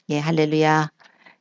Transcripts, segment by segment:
예, 할렐루야.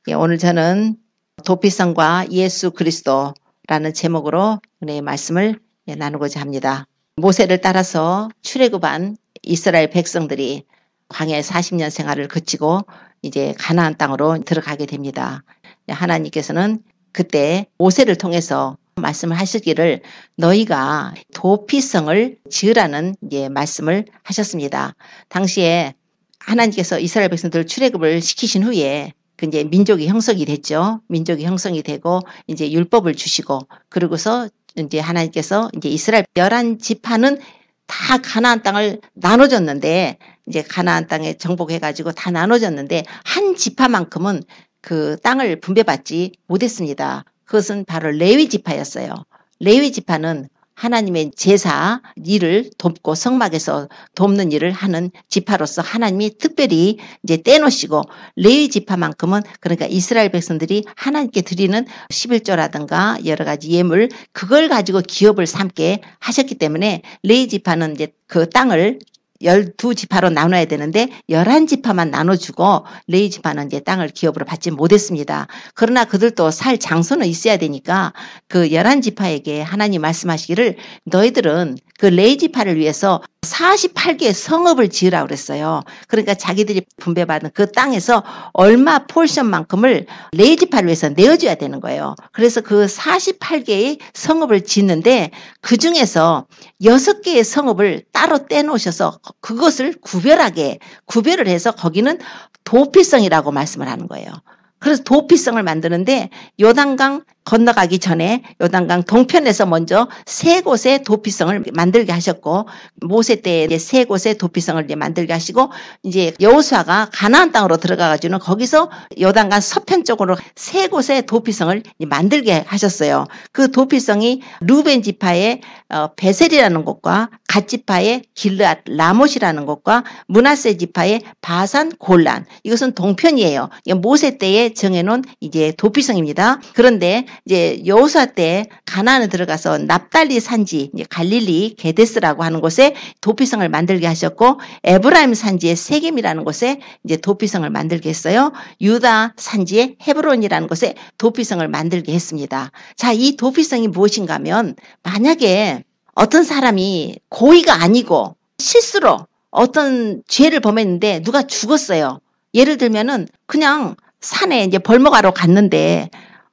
예, 오늘 저는 도피성과 예수 그리스도라는 제목으로 은혜의 말씀을 나누고자 합니다. 모세를 따라서 출애굽한 이스라엘 백성들이 광야의 40년 생활을 거치고 이제 가나안 땅으로 들어가게 됩니다. 하나님께서는 그때 모세를 통해서 말씀을 하시기를 너희가 도피성을 지으라는 말씀을 하셨습니다. 당시에 하나님께서 이스라엘 백성들을 출애굽을 시키신 후에 이제 민족이 형성이 됐죠. 민족이 형성이 되고 이제 율법을 주시고 그러고서 이제 하나님께서 이제 이스라엘 11지파는 다 가나안 땅을 나눠줬는데 이제 가나안 땅에 정복해가지고 다 나눠줬는데 한 지파만큼은 그 땅을 분배받지 못했습니다. 그것은 바로 레위 지파였어요. 레위 지파는 하나님의 제사 일을 돕고 성막에서 돕는 일을 하는 지파로서 하나님이 특별히 이제 떼놓으시고 레위 지파만큼은 그러니까 이스라엘 백성들이 하나님께 드리는 11조라든가 여러 가지 예물 그걸 가지고 기업을 삼게 하셨기 때문에 레위 지파는 이제 그 땅을 12지파로 나눠야 되는데 11지파만 나눠주고 레위 지파는 이제 땅을 기업으로 받지 못했습니다. 그러나 그들도 살 장소는 있어야 되니까 그 11지파에게 하나님 말씀하시기를 너희들은 그 레위 지파를 위해서 48개의 성읍을 지으라고 그랬어요. 그러니까 자기들이 분배받은 그 땅에서 얼마 포션만큼을 레위 지파를 위해서 내어줘야 되는 거예요. 그래서 그 48개의 성읍을 짓는데 그 중에서 6개의 성읍을 따로 떼놓으셔서 그것을 구별을 해서 거기는 도피성이라고 말씀을 하는 거예요. 그래서 도피성을 만드는데 요단강 건너가기 전에 요단강 동편에서 먼저 3곳의 도피성을 만들게 하셨고 모세 때에 3곳의 도피성을 이제 만들게 하시고 이제 여호수아가 가나안 땅으로 들어가가지고는 거기서 요단강 서편 쪽으로 3곳의 도피성을 만들게 하셨어요. 그 도피성이 루벤 지파의 베셀이라는 곳과 갓 지파의 길르앗 라못이라는 곳과 므낫세 지파의 바산 골란 이것은 동편이에요. 모세 때에 정해놓은 이제 도피성입니다. 그런데 이제 여호수아 때 가나안에 들어가서 납달리 산지 이제 갈릴리 게데스라고 하는 곳에 도피성을 만들게 하셨고 에브라임 산지의 세겜이라는 곳에 이제 도피성을 만들게 했어요. 유다 산지의 헤브론이라는 곳에 도피성을 만들게 했습니다. 자, 이 도피성이 무엇인가 하면 만약에 어떤 사람이 고의가 아니고 실수로 어떤 죄를 범했는데 누가 죽었어요. 예를 들면은 그냥 산에 이제 벌목하러 갔는데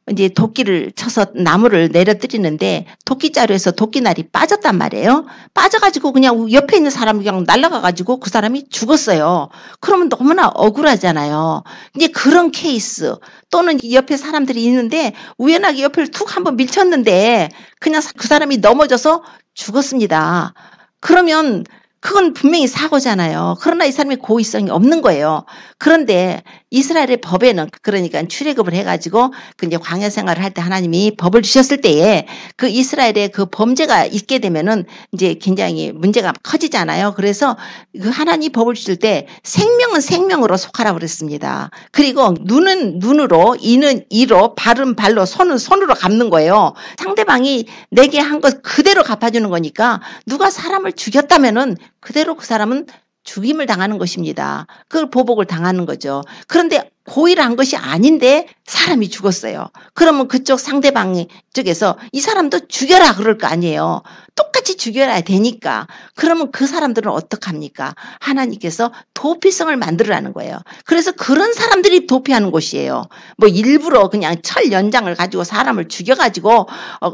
이제 도끼를 쳐서 나무를 내려뜨리는데 도끼자루에서 도끼날이 빠졌단 말이에요. 빠져가지고 그냥 옆에 있는 사람이 그냥 날아가가지고 그 사람이 죽었어요. 그러면 너무나 억울하잖아요. 이제 그런 케이스 또는 옆에 사람들이 있는데 우연하게 옆을 툭 한번 밀쳤는데 그냥 그 사람이 넘어져서 죽었습니다. 그러면 그건 분명히 사고잖아요. 그러나 이 사람이 고의성이 없는 거예요. 그런데 이스라엘의 법에는 그러니까 출애굽을 해가지고 그 이제 광야 생활을 할 때 하나님이 법을 주셨을 때에 그 이스라엘의 그 범죄가 있게 되면은 이제 굉장히 문제가 커지잖아요. 그래서 그 하나님 법을 주실 때 생명은 생명으로 속하라고 그랬습니다. 그리고 눈은 눈으로, 이는 이로, 발은 발로, 손은 손으로 갚는 거예요. 상대방이 내게 한 것 그대로 갚아주는 거니까 누가 사람을 죽였다면은 그대로 그 사람은 죽임을 당하는 것입니다. 그걸 보복을 당하는 거죠. 그런데 고의를 한 것이 아닌데 사람이 죽었어요. 그러면 그쪽 상대방 쪽에서 이 사람도 죽여라 그럴 거 아니에요. 똑같이 죽여야 되니까. 그러면 그 사람들은 어떡합니까? 하나님께서 도피성을 만들으라는 거예요. 그래서 그런 사람들이 도피하는 곳이에요. 뭐 일부러 그냥 철 연장을 가지고 사람을 죽여가지고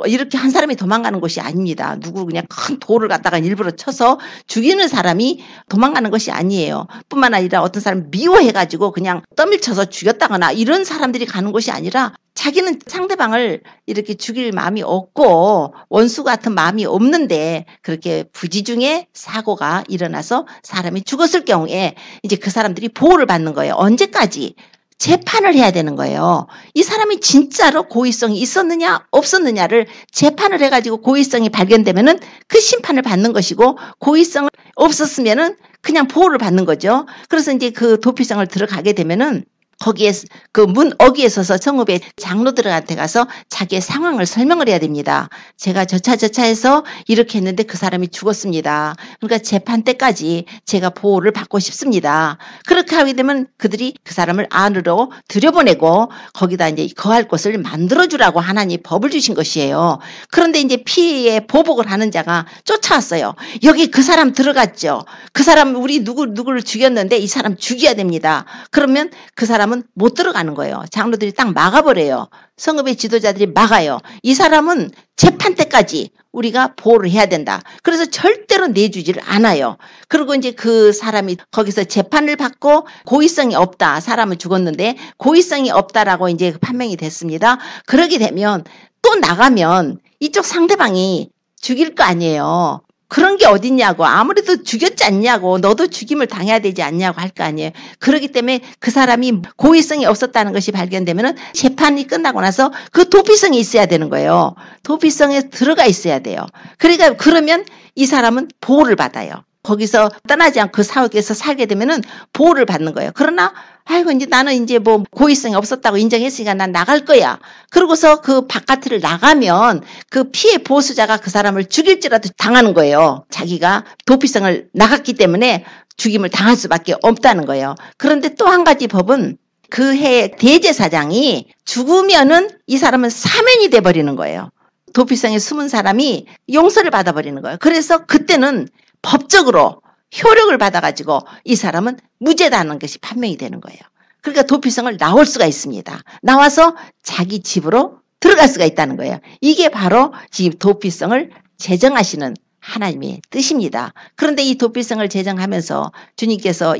이렇게 한 사람이 도망가는 것이 아닙니다. 누구 그냥 큰 돌을 갖다가 일부러 쳐서 죽이는 사람이 도망가는 것이 아니에요. 뿐만 아니라 어떤 사람 미워해가지고 그냥 떠밀쳐서 죽였다거나 이런 사람들이 가는 곳이 아니라 자기는 상대방을 이렇게 죽일 마음이 없고 원수 같은 마음이 없는데 그렇게 부지중에 사고가 일어나서 사람이 죽었을 경우에 이제 그 사람들이 보호를 받는 거예요. 언제까지? 재판을 해야 되는 거예요. 이 사람이 진짜로 고의성이 있었느냐 없었느냐를 재판을 해가지고 고의성이 발견되면은 그 심판을 받는 것이고 고의성을 없었으면은 그냥 보호를 받는 거죠. 그래서 이제 그 도피성을 들어가게 되면은 거기에 그 문 어귀에 서서 성읍의 장로들한테 가서 자기의 상황을 설명을 해야 됩니다. 제가 저차해서 이렇게 했는데 그 사람이 죽었습니다. 그러니까 재판 때까지 제가 보호를 받고 싶습니다. 그렇게 하게 되면 그들이 그 사람을 안으로 들여보내고 거기다 이제 거할 곳을 만들어주라고 하나님 법을 주신 것이에요. 그런데 이제 피해 보복을 하는 자가 쫓아왔어요. 여기 그 사람 들어갔죠. 그 사람 우리 누구를 죽였는데 이 사람 죽여야 됩니다. 그러면 그 사람은 못 들어가는 거예요. 장로들이 딱 막아버려요. 성읍의 지도자들이 막아요. 이 사람은 재판 때까지 우리가 보호를 해야 된다. 그래서 절대로 내주지를 않아요. 그리고 이제 그 사람이 거기서 재판을 받고 고의성이 없다. 사람은 죽었는데 고의성이 없다라고 이제 판명이 됐습니다. 그러게 되면 또 나가면 이쪽 상대방이 죽일 거 아니에요. 그런 게 어딨냐고. 아무래도 죽였지 않냐고. 너도 죽임을 당해야 되지 않냐고 할 거 아니에요. 그렇기 때문에 그 사람이 고의성이 없었다는 것이 발견되면은 재판이 끝나고 나서 그 도피성이 있어야 되는 거예요. 도피성에 들어가 있어야 돼요. 그러니까 그러면 이 사람은 보호를 받아요. 거기서 떠나지 않고 그 사회에서 살게 되면은 보호를 받는 거예요. 그러나 아이고 이제 나는 이제 뭐 고의성이 없었다고 인정했으니까 난 나갈 거야. 그러고서 그 바깥을 나가면 그 피해 보수자가 그 사람을 죽일지라도 당하는 거예요. 자기가 도피성을 나갔기 때문에 죽임을 당할 수밖에 없다는 거예요. 그런데 또 한 가지 법은 그 해 대제사장이 죽으면은 이 사람은 사면이 돼버리는 거예요. 도피성에 숨은 사람이 용서를 받아버리는 거예요. 그래서 그때는 법적으로 효력을 받아가지고 이 사람은 무죄다는 것이 판명이 되는 거예요. 그러니까 도피성을 나올 수가 있습니다. 나와서 자기 집으로 들어갈 수가 있다는 거예요. 이게 바로 지금 도피성을 제정하시는 하나님의 뜻입니다. 그런데 이 도피성을 제정하면서 주님께서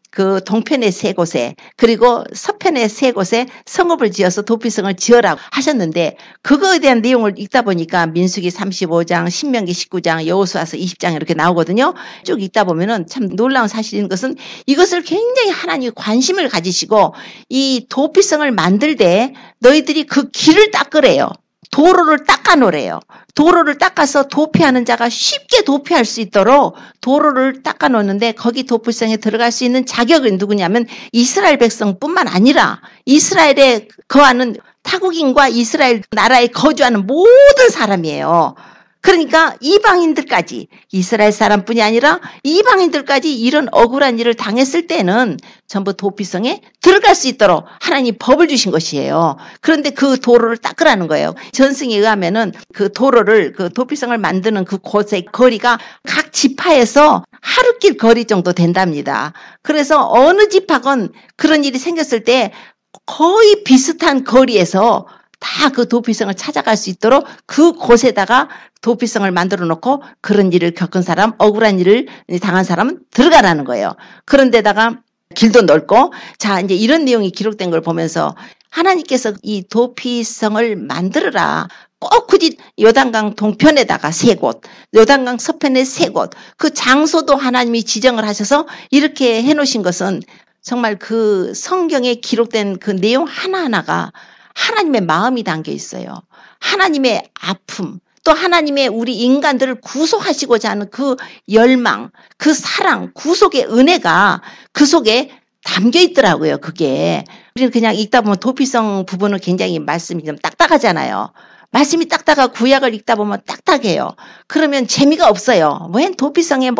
그 동편의 세 곳에 그리고 서편의 세 곳에 성읍을 지어서 도피성을 지어라고 하셨는데 그거에 대한 내용을 읽다 보니까 민수기 35장, 신명기 19장, 여호수아서 20장 이렇게 나오거든요. 쭉 읽다 보면은 참 놀라운 사실인 것은 이것을 굉장히 하나님이 관심을 가지시고 이 도피성을 만들 때 너희들이 그 길을 닦으래요. 도로를 닦아놓으래요. 도로를 닦아서 도피하는 자가 쉽게 도피할 수 있도록 도로를 닦아놓는데 거기 도피성에 들어갈 수 있는 자격은 누구냐면 이스라엘 백성뿐만 아니라 이스라엘에 거하는 타국인과 이스라엘 나라에 거주하는 모든 사람이에요. 그러니까 이방인들까지 이스라엘 사람뿐이 아니라 이방인들까지 이런 억울한 일을 당했을 때는 전부 도피성에 들어갈 수 있도록 하나님이 법을 주신 것이에요. 그런데 그 도로를 닦으라는 거예요. 전승에 의하면은 그 도로를 그 도피성을 만드는 그 곳의 거리가 각 지파에서 하루길 거리 정도 된답니다. 그래서 어느 지파건 그런 일이 생겼을 때 거의 비슷한 거리에서 다 그 도피성을 찾아갈 수 있도록 그 곳에다가 도피성을 만들어 놓고 그런 일을 겪은 사람, 억울한 일을 당한 사람은 들어가라는 거예요. 그런데다가 길도 넓고, 자, 이제 이런 내용이 기록된 걸 보면서 하나님께서 이 도피성을 만들어라. 꼭 굳이 요단강 동편에다가 세 곳, 요단강 서편에 세 곳, 그 장소도 하나님이 지정을 하셔서 이렇게 해놓으신 것은 정말 그 성경에 기록된 그 내용 하나하나가 하나님의 마음이 담겨 있어요. 하나님의 아픔, 또 하나님의 우리 인간들을 구속하시고자 하는 그 열망, 그 사랑, 구속의 은혜가 그 속에 담겨 있더라고요. 그게. 우리는 그냥 읽다 보면 도피성 부분은 굉장히 말씀이 좀 딱딱하잖아요. 말씀이 딱딱하고 구약을 읽다 보면 딱딱해요. 그러면 재미가 없어요. 웬 도피성에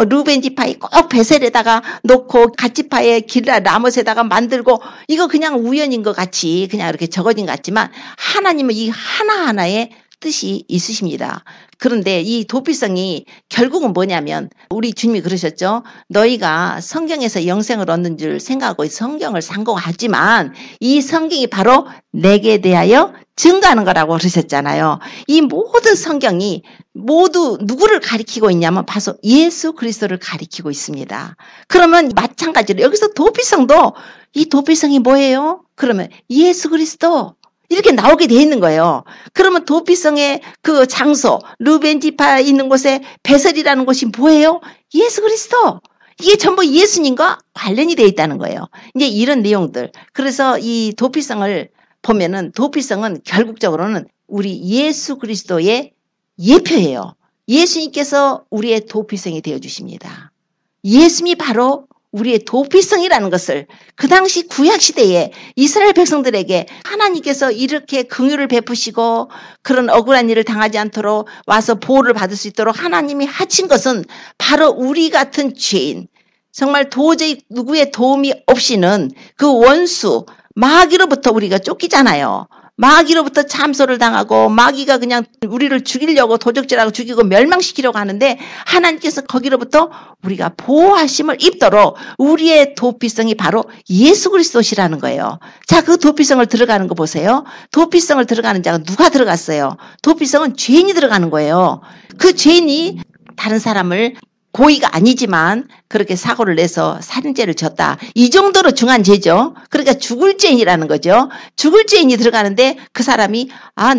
루벤 지파에 꼭 베셀에다가 놓고 갓 지파에 길라 라못에다가 만들고 이거 그냥 우연인 것 같이 그냥 이렇게 적어진 것 같지만 하나님은 이 하나하나에 뜻이 있으십니다. 그런데 이 도피성이 결국은 뭐냐면 우리 주님이 그러셨죠. 너희가 성경에서 영생을 얻는 줄 생각하고 성경을 상고하지만 이 성경이 바로 내게 대하여 증거하는 거라고 그러셨잖아요. 이 모든 성경이 모두 누구를 가리키고 있냐면 바로 예수 그리스도를 가리키고 있습니다. 그러면 마찬가지로 여기서 도피성도 이 도피성이 뭐예요? 그러면 예수 그리스도 이렇게 나오게 돼 있는 거예요. 그러면 도피성의 그 장소, 루벤 지파 있는 곳에 베셀이라는 곳이 뭐예요? 예수 그리스도. 이게 전부 예수님과 관련이 되어 있다는 거예요. 이제 이런 내용들. 그래서 이 도피성을 보면은 도피성은 결국적으로는 우리 예수 그리스도의 예표예요. 예수님께서 우리의 도피성이 되어 주십니다. 예수님이 바로 우리의 도피성이라는 것을 그 당시 구약시대에 이스라엘 백성들에게 하나님께서 이렇게 긍휼을 베푸시고 그런 억울한 일을 당하지 않도록 와서 보호를 받을 수 있도록 하나님이 하신 것은 바로 우리 같은 죄인, 정말 도저히 누구의 도움이 없이는 그 원수, 마귀로부터 우리가 쫓기잖아요. 마귀로부터 참소를 당하고 마귀가 그냥 우리를 죽이려고 도적질하고 죽이고 멸망시키려고 하는데 하나님께서 거기로부터 우리가 보호하심을 입도록 우리의 도피성이 바로 예수 그리스도시라는 거예요. 자, 그 도피성을 들어가는 거 보세요. 도피성을 들어가는 자가 누가 들어갔어요? 도피성은 죄인이 들어가는 거예요. 그 죄인이 다른 사람을 고의가 아니지만 그렇게 사고를 내서 살인죄를 졌다. 이 정도로 중한 죄죠. 그러니까 죽을 죄인이라는 거죠. 죽을 죄인이 들어가는데 그 사람이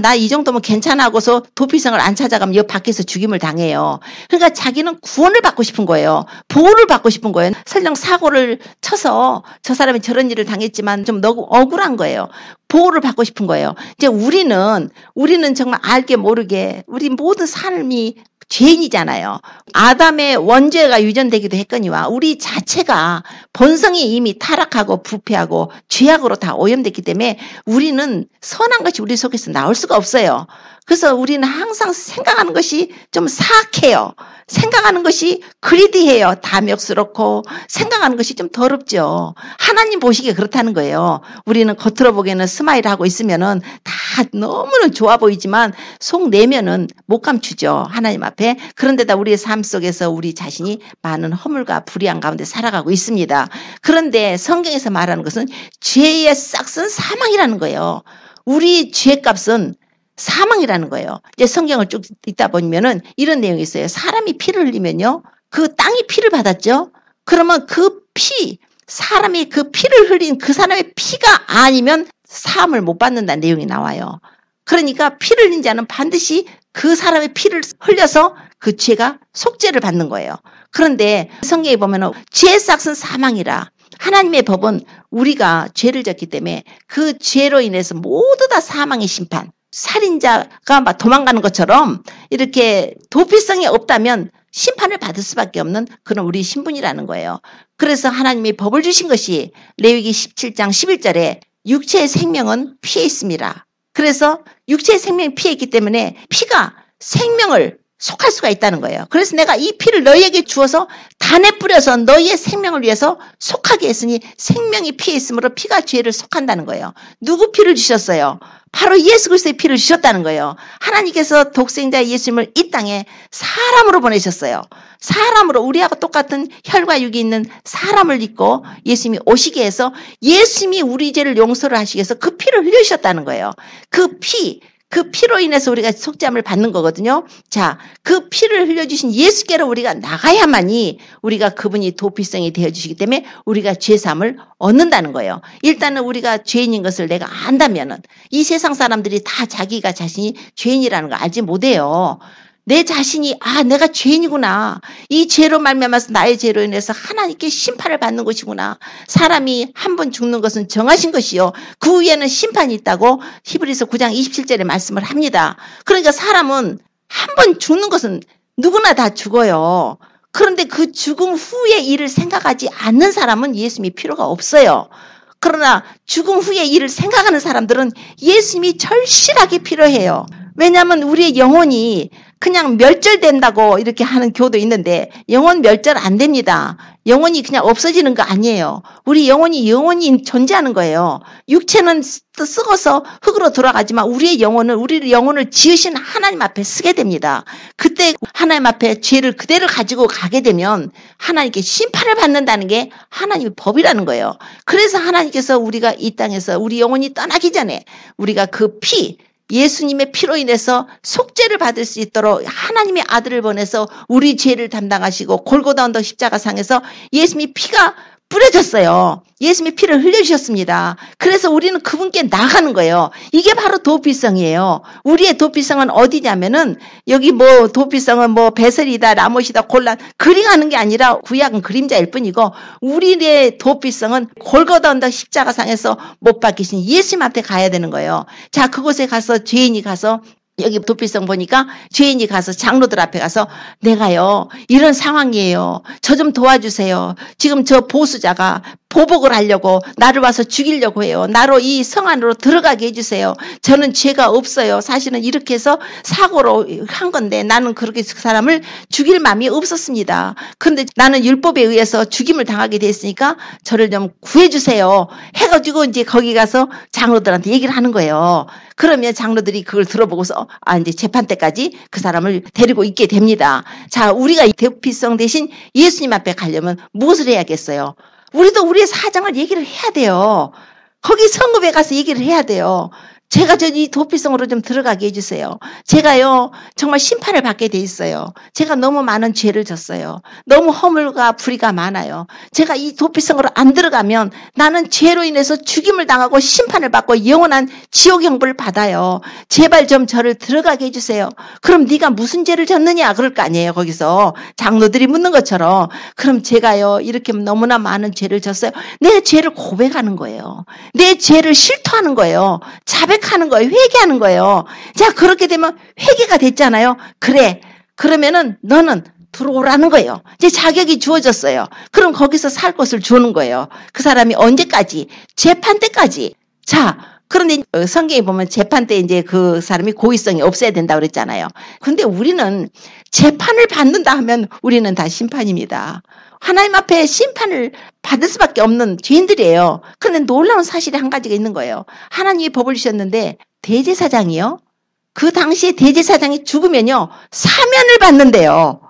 나 이 정도면 괜찮아 하고서 도피성을 안 찾아가면 옆 밖에서 죽임을 당해요. 그러니까 자기는 구원을 받고 싶은 거예요. 보호를 받고 싶은 거예요. 설령 사고를 쳐서 저 사람이 저런 일을 당했지만 좀 너무 억울한 거예요. 보호를 받고 싶은 거예요. 이제 우리는 정말 알게 모르게 우리 모든 삶이 죄인이잖아요. 아담의 원죄가 유전되기도 했거니와 우리 자체가 본성이 이미 타락하고 부패하고 죄악으로 다 오염됐기 때문에 우리는 선한 것이 우리 속에서 나올 수가 없어요. 그래서 우리는 항상 생각하는 것이 좀 사악해요. 생각하는 것이 그리디해요. 탐욕스럽고 생각하는 것이 좀 더럽죠. 하나님 보시기에 그렇다는 거예요. 우리는 겉으로 보기에는 스마일하고 있으면은 다 너무는 좋아 보이지만 속 내면은 못 감추죠. 하나님 앞에. 그런데다 우리의 삶 속에서 우리 자신이 많은 허물과 불의한 가운데 살아가고 있습니다. 그런데 성경에서 말하는 것은 죄의 싹은 사망이라는 거예요. 우리 죄값은 사망이라는 거예요. 이제 성경을 쭉 읽다 보면은 이런 내용이 있어요. 사람이 피를 흘리면요. 그 땅이 피를 받았죠. 그러면 그 피, 사람이 그 피를 흘린 그 사람의 피가 아니면 사함을 못 받는다는 내용이 나와요. 그러니까 피를 흘린 자는 반드시 그 사람의 피를 흘려서 그 죄가 속죄를 받는 거예요. 그런데 성경에 보면은 죄의 싹은 사망이라. 하나님의 법은 우리가 죄를 졌기 때문에 그 죄로 인해서 모두 다 사망의 심판. 살인자가 막 도망가는 것처럼 이렇게 도피성이 없다면 심판을 받을 수밖에 없는 그런 우리 신분이라는 거예요. 그래서 하나님이 법을 주신 것이 레위기 17장 11절에 육체의 생명은 피에 있습니다. 그래서 육체의 생명이 피에 있기 때문에 피가 생명을 속할 수가 있다는 거예요. 그래서 내가 이 피를 너희에게 주어서 단에 뿌려서 너희의 생명을 위해서 속하게 했으니 생명이 피에 있으므로 피가 죄를 속한다는 거예요. 누구 피를 주셨어요? 바로 예수 그리스도의 피를 주셨다는 거예요. 하나님께서 독생자 예수님을 이 땅에 사람으로 보내셨어요. 사람으로 우리하고 똑같은 혈과 육이 있는 사람을 입고 예수님이 오시게 해서 예수님이 우리 죄를 용서를 하시기 위해서 그 피를 흘려주셨다는 거예요. 그 피로 인해서 우리가 속죄함을 받는 거거든요. 자, 그 피를 흘려주신 예수께로 우리가 나가야만이 우리가 그분이 도피성이 되어주시기 때문에 우리가 죄사함을 얻는다는 거예요. 일단은 우리가 죄인인 것을 내가 안다면은 이 세상 사람들이 다 자기가 자신이 죄인이라는 걸 알지 못해요. 내 자신이 내가 죄인이구나. 이 죄로 말미암아서 나의 죄로 인해서 하나님께 심판을 받는 것이구나. 사람이 한 번 죽는 것은 정하신 것이요. 그 위에는 심판이 있다고 히브리서 9장 27절에 말씀을 합니다. 그러니까 사람은 한 번 죽는 것은 누구나 다 죽어요. 그런데 그 죽음 후의 일을 생각하지 않는 사람은 예수님이 필요가 없어요. 그러나 죽음 후의 일을 생각하는 사람들은 예수님이 절실하게 필요해요. 왜냐하면 우리의 영혼이 그냥 멸절된다고 이렇게 하는 교도 있는데 영혼 멸절 안 됩니다. 영혼이 그냥 없어지는 거 아니에요. 우리 영혼이 존재하는 거예요. 육체는 썩어서 흙으로 돌아가지만 우리의 영혼을 지으신 하나님 앞에 쓰게 됩니다. 그때 하나님 앞에 죄를 그대로 가지고 가게 되면 하나님께 심판을 받는다는 게 하나님의 법이라는 거예요. 그래서 하나님께서 우리가 이 땅에서 우리 영혼이 떠나기 전에 우리가 그 예수님의 피로 인해서 속죄를 받을 수 있도록 하나님의 아들을 보내서 우리 죄를 담당하시고 골고다 언덕 십자가상에서 예수님의 피가 뿌려졌어요. 예수님의 피를 흘려주셨습니다. 그래서 우리는 그분께 나가는 거예요. 이게 바로 도피성이에요. 우리의 도피성은 어디냐면은 여기 도피성은 베셀이다, 라못이다, 골란 그리 가는 게 아니라 구약은 그림자일 뿐이고 우리의 도피성은 골고다 언덕 십자가상에서 못 박히신 예수님 앞에 가야 되는 거예요. 자, 그곳에 가서 죄인이 가서 여기 도피성 보니까 죄인이 가서 장로들 앞에 가서 내가요 이런 상황이에요. 저 좀 도와주세요. 지금 저 보수자가 보복을 하려고 나를 와서 죽이려고 해요. 나로 이 성 안으로 들어가게 해주세요. 저는 죄가 없어요. 사실은 이렇게 해서 사고로 한 건데 나는 그렇게 그 사람을 죽일 마음이 없었습니다. 그런데 나는 율법에 의해서 죽임을 당하게 됐으니까 저를 좀 구해주세요. 해가지고 이제 거기 가서 장로들한테 얘기를 하는 거예요. 그러면 장로들이 그걸 들어보고서 이제 재판 때까지 그 사람을 데리고 있게 됩니다. 자, 우리가 도피성 대신 예수님 앞에 가려면 무엇을 해야겠어요? 우리도 우리의 사정을 얘기를 해야 돼요. 거기 성읍에 가서 얘기를 해야 돼요. 제가 이 도피성으로 좀 들어가게 해주세요. 제가요 정말 심판을 받게 돼 있어요. 제가 너무 많은 죄를 졌어요. 너무 허물과 불의가 많아요. 제가 이 도피성으로 안 들어가면 나는 죄로 인해서 죽임을 당하고 심판을 받고 영원한 지옥 형벌을 받아요. 제발 좀 저를 들어가게 해주세요. 그럼 네가 무슨 죄를 졌느냐 그럴 거 아니에요. 거기서 장로들이 묻는 것처럼. 그럼 제가요 이렇게 너무나 많은 죄를 졌어요. 내 죄를 고백하는 거예요. 내 죄를 실토하는 거예요. 자백하는 거예요. 회개하는 거예요. 자, 그렇게 되면 회개가 됐잖아요. 그래. 그러면은 너는 들어오라는 거예요. 이제 자격이 주어졌어요. 그럼 거기서 살 곳을 주는 거예요. 그 사람이 언제까지? 재판 때까지. 자, 그런데 성경에 보면 재판 때 이제 그 사람이 고의성이 없어야 된다고 그랬잖아요. 근데 우리는 재판을 받는다 하면 우리는 다 심판입니다. 하나님 앞에 심판을 받을 수밖에 없는 죄인들이에요. 그런데 놀라운 사실이 한 가지가 있는 거예요. 하나님이 법을 주셨는데 대제사장이요. 그 당시에 대제사장이 죽으면요. 사면을 받는데요.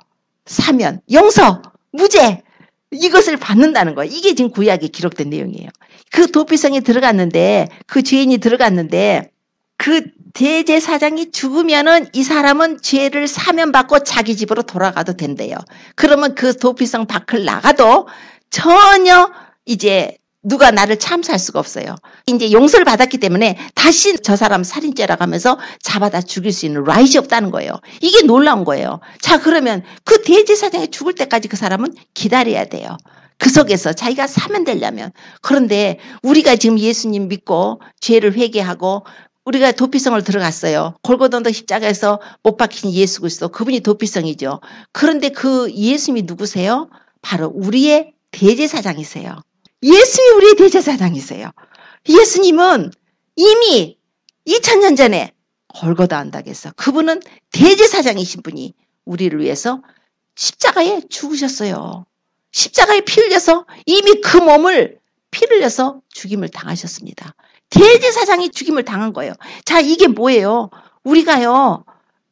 사면, 용서, 무죄 이것을 받는다는 거예요. 이게 지금 구약에 기록된 내용이에요. 그 도피성에 들어갔는데 그 죄인이 들어갔는데 그 대제사장이 죽으면은 이 사람은 죄를 사면받고 자기 집으로 돌아가도 된대요. 그러면 그 도피성 밖을 나가도 전혀 이제 누가 나를 참수할 수가 없어요. 이제 용서를 받았기 때문에 다시 저 사람 살인죄라고 하면서 잡아다 죽일 수 있는 라이트 없다는 거예요. 이게 놀라운 거예요. 자, 그러면 그 대제사장이 죽을 때까지 그 사람은 기다려야 돼요. 그 속에서 자기가 사면되려면. 그런데 우리가 지금 예수님 믿고 죄를 회개하고 우리가 도피성을 들어갔어요. 골고다 언덕 십자가에서 못 박힌 예수 그리스도 그분이 도피성이죠. 그런데 그 예수님이 누구세요? 바로 우리의 대제사장이세요. 예수님이 우리의 대제사장이세요. 예수님은 이미 2000년 전에 골고다 언덕에서 그분은 대제사장이신 분이 우리를 위해서 십자가에 죽으셨어요. 십자가에 피 흘려서 이미 그 몸을 피 흘려서 죽임을 당하셨습니다. 대제사장이 죽임을 당한 거예요. 자, 이게 뭐예요? 우리가요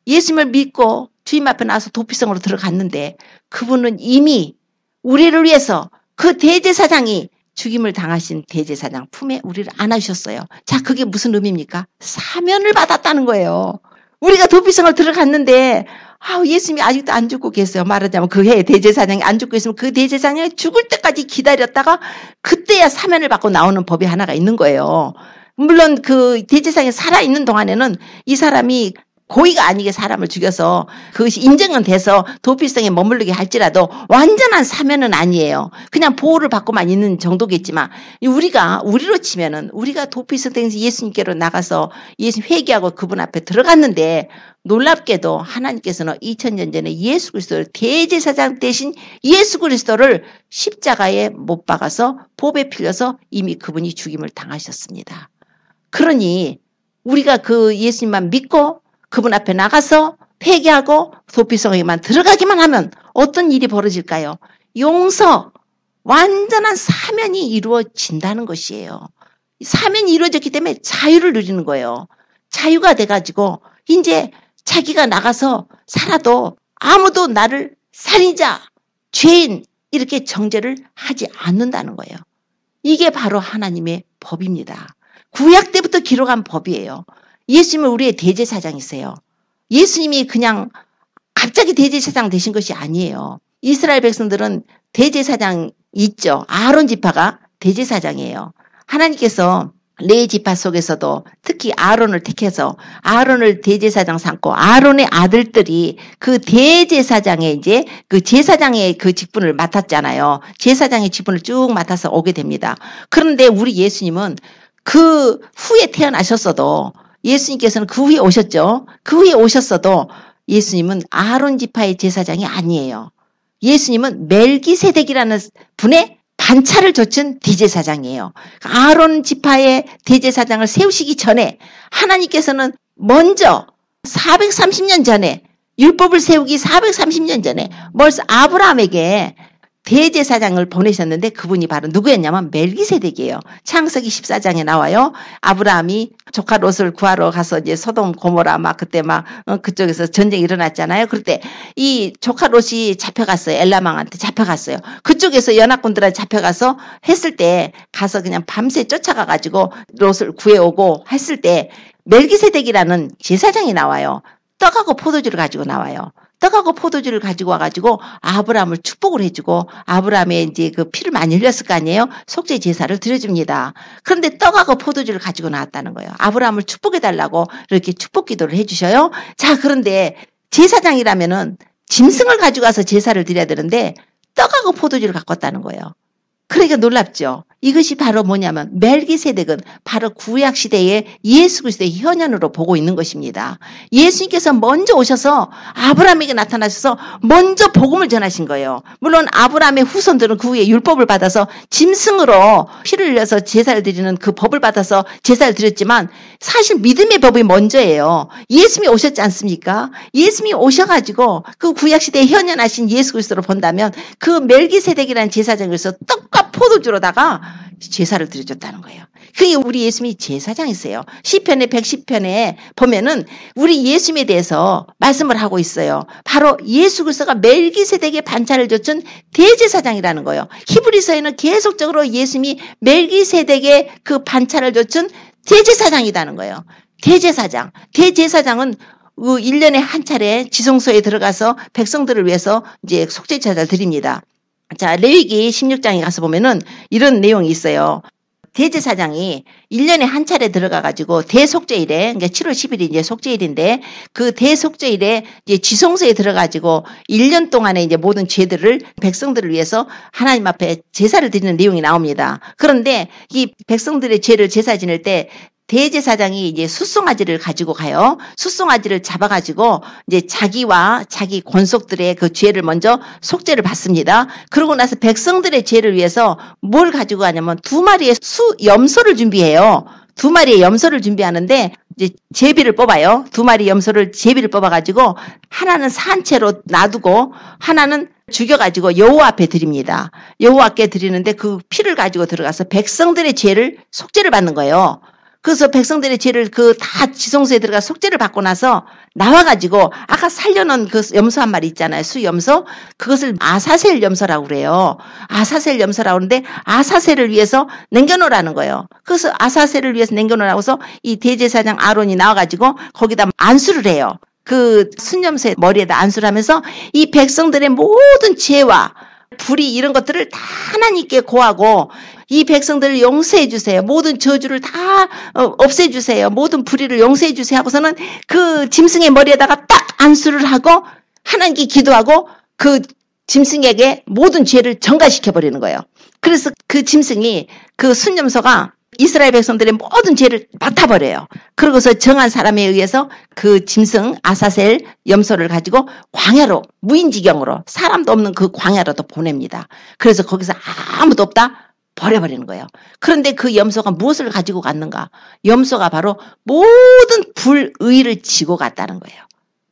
예수님을 믿고 주님 앞에 나와서 도피성으로 들어갔는데 그분은 이미 우리를 위해서 그 대제사장이 죽임을 당하신 대제사장 품에 우리를 안아주셨어요. 자, 그게 무슨 의미입니까? 사면을 받았다는 거예요. 우리가 도피성을 들어갔는데 예수님이 아직도 안 죽고 계세요. 말하자면 그 해에 대제사장이 안 죽고 있으면 그 대제사장이 죽을 때까지 기다렸다가 그때야 사면을 받고 나오는 법이 하나가 있는 거예요. 물론 그 대제사장이 살아있는 동안에는 이 사람이 고의가 아니게 사람을 죽여서 그것이 인정은 돼서 도피성에 머무르게 할지라도 완전한 사면은 아니에요. 그냥 보호를 받고만 있는 정도겠지만 우리로 치면은 우리가 도피성 때에서 예수님께로 나가서 예수 회개하고 그분 앞에 들어갔는데 놀랍게도 하나님께서는 2000년 전에 예수 그리스도를 대제사장 대신 예수 그리스도를 십자가에 못 박아서 보배 필려서 이미 그분이 죽임을 당하셨습니다. 그러니 우리가 그 예수님만 믿고 그분 앞에 나가서 회개하고 도피성에만 들어가기만 하면 어떤 일이 벌어질까요? 용서, 완전한 사면이 이루어진다는 것이에요. 사면이 이루어졌기 때문에 자유를 누리는 거예요. 자유가 돼가지고 이제 자기가 나가서 살아도 아무도 나를 살인자, 죄인 이렇게 정죄를 하지 않는다는 거예요. 이게 바로 하나님의 법입니다. 구약 때부터 기록한 법이에요. 예수님은 우리의 대제사장이세요. 예수님이 그냥 갑자기 대제사장 되신 것이 아니에요. 이스라엘 백성들은 대제사장 있죠. 아론 지파가 대제사장이에요. 하나님께서 레위 지파 속에서도 특히 아론을 택해서 아론을 대제사장 삼고 아론의 아들들이 그 대제사장의 이제 그 제사장의 그 직분을 맡았잖아요. 제사장의 직분을 쭉 맡아서 오게 됩니다. 그런데 우리 예수님은 그 후에 태어나셨어도 예수님께서는 그 후에 오셨죠. 그 후에 오셨어도 예수님은 아론 지파의 제사장이 아니에요. 예수님은 멜기세덱이라는 분의 반차를 좇은 대제사장이에요. 아론 지파의 대제사장을 세우시기 전에 하나님께서는 먼저 430년 전에 율법을 세우기 430년 전에 벌써 아브라함에게 대제사장을 보내셨는데 그분이 바로 누구였냐면 멜기세덱이에요. 창세기 14장에 나와요. 아브라함이 조카 롯을 구하러 가서 이제 소돔 고모라 막 그때 막 그쪽에서 전쟁이 일어났잖아요. 그때 이 조카 롯이 잡혀갔어요. 엘라망한테 잡혀갔어요. 그쪽에서 연합군들한테 잡혀가서 했을 때 가서 그냥 밤새 쫓아가가지고 롯을 구해오고 했을 때 멜기세덱이라는 제사장이 나와요. 떡하고 포도주를 가지고 나와요. 떡하고 포도주를 가지고 와가지고 아브라함을 축복을 해주고 아브라함의 이제 그 피를 많이 흘렸을 거 아니에요? 속죄 제사를 드려줍니다. 그런데 떡하고 포도주를 가지고 나왔다는 거예요. 아브라함을 축복해달라고 이렇게 축복 기도를 해주셔요. 자, 그런데 제사장이라면은 짐승을 가지고 와서 제사를 드려야 되는데 떡하고 포도주를 갖고 왔다는 거예요. 그러니까 놀랍죠. 이것이 바로 뭐냐면 멜기세덱은 바로 구약시대의 예수 그리스도의 현현으로 보고 있는 것입니다. 예수님께서 먼저 오셔서 아브라함에게 나타나셔서 먼저 복음을 전하신 거예요. 물론 아브라함의 후손들은 그 후에 율법을 받아서 짐승으로 피를 흘려서 제사를 드리는 그 법을 받아서 제사를 드렸지만 사실 믿음의 법이 먼저예요. 예수님이 오셨지 않습니까? 예수님이 오셔가지고 그 구약시대에 현현하신 예수 그리스도로 본다면 그 멜기세덱이라는 제사장에서 떡과 포도주로다가 제사를 드려줬다는 거예요. 그게 우리 예수님이 제사장이세요. 시편의 110편에 보면은 우리 예수님에 대해서 말씀을 하고 있어요. 바로 예수 그리스도가 멜기세덱의 반차를 좇은 대제사장이라는 거예요. 히브리서에는 계속적으로 예수님이 멜기세덱의 그 반차를 좇은 대제사장이라는 거예요. 대제사장. 대제사장은 1년에 한 차례 지성소에 들어가서 백성들을 위해서 이제 속죄 제사를 드립니다. 자, 레위기 16장에 가서 보면은 이런 내용이 있어요. 대제사장이 1년에 한 차례 들어가가지고 대속죄일에, 그러니까 7월 10일이 이제 속죄일인데 그 대속죄일에 이제 지성소에 들어가지고 1년 동안에 이제 모든 죄들을 백성들을 위해서 하나님 앞에 제사를 드리는 내용이 나옵니다. 그런데 이 백성들의 죄를 제사 지낼 때 대제사장이 이제 숫송아지를 가지고 가요. 숫송아지를 잡아가지고 이제 자기와 자기 권속들의 그 죄를 먼저 속죄를 받습니다. 그러고 나서 백성들의 죄를 위해서 뭘 가지고 가냐면 2마리의 염소를 준비해요. 2마리의 염소를 준비하는데 이제 제비를 뽑아요. 2마리 염소를 제비를 뽑아가지고 하나는 산채로 놔두고 하나는 죽여가지고 여호와 앞에 드립니다. 여호와께 드리는데 그 피를 가지고 들어가서 백성들의 죄를 속죄를 받는 거예요. 그래서 백성들의 죄를 다 지성소에 들어가 속죄를 받고 나서 나와가지고 아까 살려놓은 그 염소 한 마리 있잖아요. 수염소. 그것을 아사셀 염소라고 그래요. 아사셀 염소라고 하는데 아사셀을 위해서 남겨놓으라는 거예요. 그래서 아사셀을 위해서 남겨놓으라고 해서 이 대제사장 아론이 나와가지고 거기다 안수를 해요. 그 순염소의 머리에다 안수를 하면서 이 백성들의 모든 죄와 불의 이런 것들을 다 하나님께 고하고 이 백성들을 용서해 주세요. 모든 저주를 다 없애 주세요. 모든 불의를 용서해 주세요 하고서는 그 짐승의 머리에다가 딱 안수를 하고 하나님께 기도하고 그 짐승에게 모든 죄를 전가시켜 버리는 거예요. 그래서 그 짐승이 그 순염소가 이스라엘 백성들의 모든 죄를 맡아버려요. 그러고서 정한 사람에 의해서 그 짐승 아사셀 염소를 가지고 광야로 무인지경으로 사람도 없는 그 광야로도 보냅니다. 그래서 거기서 아무도 없다 버려버리는 거예요. 그런데 그 염소가 무엇을 가지고 갔는가? 염소가 바로 모든 불의를 지고 갔다는 거예요.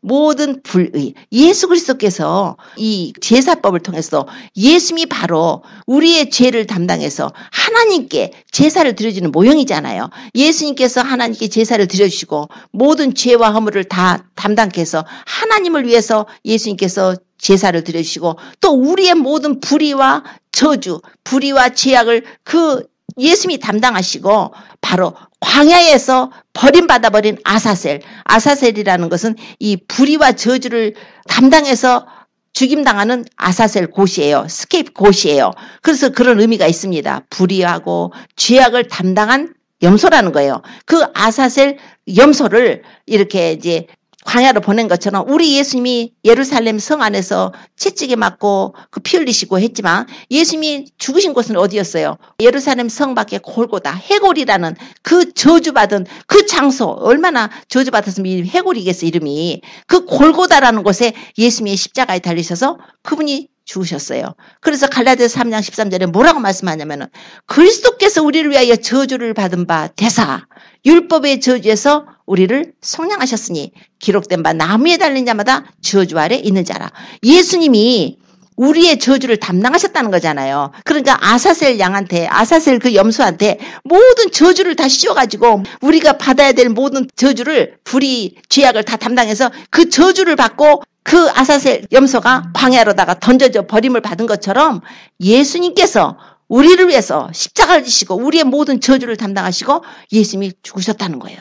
모든 불의. 예수 그리스도께서 이 제사법을 통해서 예수님이 바로 우리의 죄를 담당해서 하나님께 제사를 드려주는 모형이잖아요. 예수님께서 하나님께 제사를 드려주시고 모든 죄와 허물을 다 담당케 해서 하나님을 위해서 예수님께서 제사를 드려주시고 또 우리의 모든 불의와 저주, 불의와 죄악을 그 예수님이 담당하시고 바로 광야에서 버림받아버린 아사셀이라는 것은 이 불의와 저주를 담당해서 죽임당하는 아사셀 곳이에요. 스케이프 곳이에요. 그래서 그런 의미가 있습니다. 불의하고 죄악을 담당한 염소라는 거예요. 그 아사셀 염소를 이렇게 이제 광야로 보낸 것처럼 우리 예수님이 예루살렘 성 안에서 채찍에 맞고 그 피 흘리시고 했지만 예수님이 죽으신 곳은 어디였어요? 예루살렘 성 밖에 골고다 해골이라는 그 저주받은 그 장소, 얼마나 저주받았으면 해골이겠어 이름이. 그 골고다라는 곳에 예수님이 십자가에 달리셔서 그분이 죽으셨어요. 그래서 갈라디아서 3장 13절에 뭐라고 말씀하냐면은 그리스도께서 우리를 위하여 저주를 받은 바 되사 율법의 저주에서 우리를 속량하셨으니 기록된 바 나무에 달린 자마다 저주 아래 있는 자라. 예수님이 우리의 저주를 담당하셨다는 거잖아요. 그러니까 아사셀 양한테, 아사셀 그 염소한테 모든 저주를 다 씌워가지고 우리가 받아야 될 모든 저주를, 불의, 죄악을 다 담당해서 그 저주를 받고 그 아사셀 염소가 광야로다가 던져져 버림을 받은 것처럼 예수님께서 우리를 위해서 십자가를 지시고 우리의 모든 저주를 담당하시고 예수님이 죽으셨다는 거예요.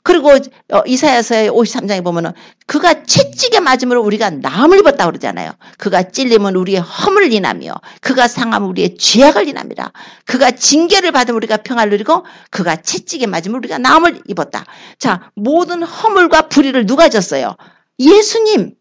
그리고 이사야서의 53장에 보면은 그가 채찍에 맞음으로 우리가 나음을 입었다고 그러잖아요. 그가 찔림은 우리의 허물을 인하며 그가 상함은 우리의 죄악을 인함이라. 그가 징계를 받으면 우리가 평안을 누리고 그가 채찍에 맞으면 우리가 나음을 입었다. 자, 모든 허물과 불의를 누가 졌어요? 예수님.